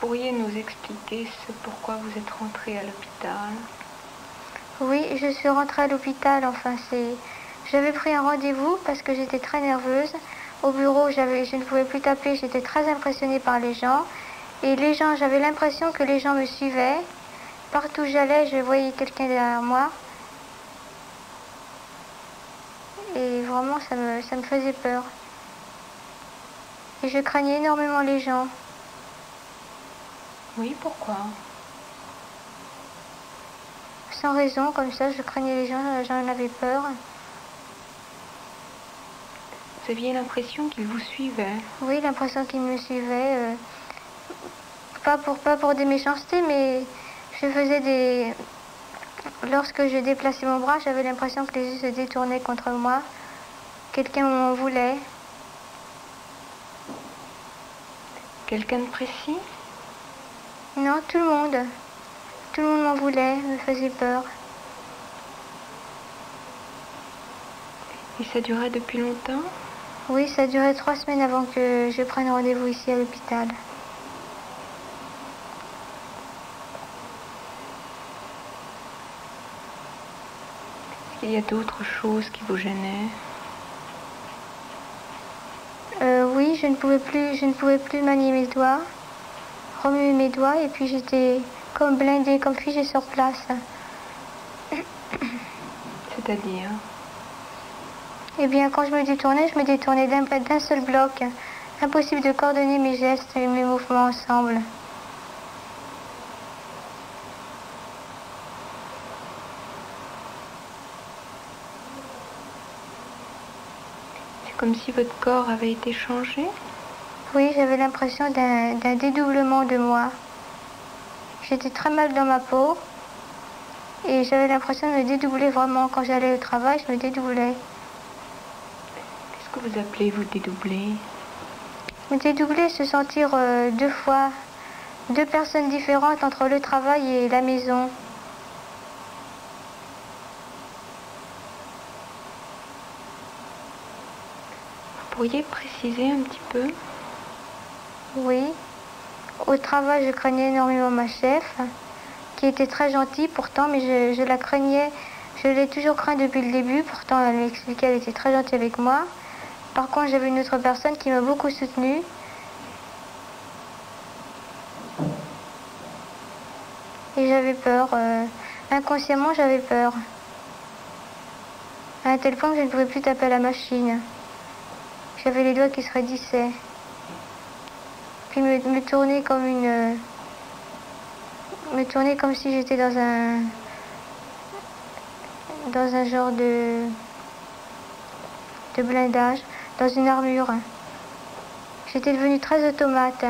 pourriez nous expliquer pourquoi vous êtes rentrée à l'hôpital? Oui, je suis rentrée à l'hôpital, J'avais pris un rendez-vous parce que j'étais très nerveuse. Au bureau, je ne pouvais plus taper, j'étais très impressionnée par les gens. Et les gens, j'avais l'impression que les gens me suivaient. Partout où j'allais, je voyais quelqu'un derrière moi. Et vraiment, ça me faisait peur. Et je craignais énormément les gens. Oui, pourquoi? Sans raison, comme ça, je craignais les gens, j'en avais peur. Vous aviez l'impression qu'ils vous suivaient? Oui, l'impression qu'ils me suivaient. Pas pour des méchancetés, mais je faisais des... Lorsque je déplaçais mon bras, j'avais l'impression que les yeux se détournaient contre moi. Quelqu'un m'en voulait. Quelqu'un de précis? Non, tout le monde. Tout le monde m'en voulait, me faisait peur. Et ça durait depuis longtemps? Oui, ça durait 3 semaines avant que je prenne rendez-vous ici à l'hôpital. Est-ce qu'il y a d'autres choses qui vous gênaient? Oui, je ne pouvais plus manier mes doigts, remuer mes doigts, et puis j'étais comme blindée, comme figée sur place. C'est-à-dire? Eh bien, quand je me détournais d'un seul bloc. Impossible de coordonner mes gestes et mes mouvements ensemble. C'est comme si votre corps avait été changé? Oui, j'avais l'impression d'un dédoublement de moi. J'étais très mal dans ma peau et j'avais l'impression de me dédoubler vraiment. Quand j'allais au travail, je me dédoublais. Qu'est-ce que vous appelez vous dédoubler? Me dédoubler, se sentir 2 fois, 2 personnes différentes entre le travail et la maison. Vous pourriez préciser un petit peu? Oui. Au travail, je craignais énormément ma chef, qui était très gentille pourtant, mais je la craignais. Je l'ai toujours craint depuis le début, pourtant elle m'expliquait qu'elle était très gentille avec moi. Par contre, j'avais une autre personne qui m'a beaucoup soutenue. Et j'avais peur. Inconsciemment, j'avais peur. À un tel point que je ne pouvais plus taper à la machine. J'avais les doigts qui se raidissaient. Puis me tourner comme me tourner comme si j'étais dans un genre de blindage, dans une armure. J'étais devenue très automate.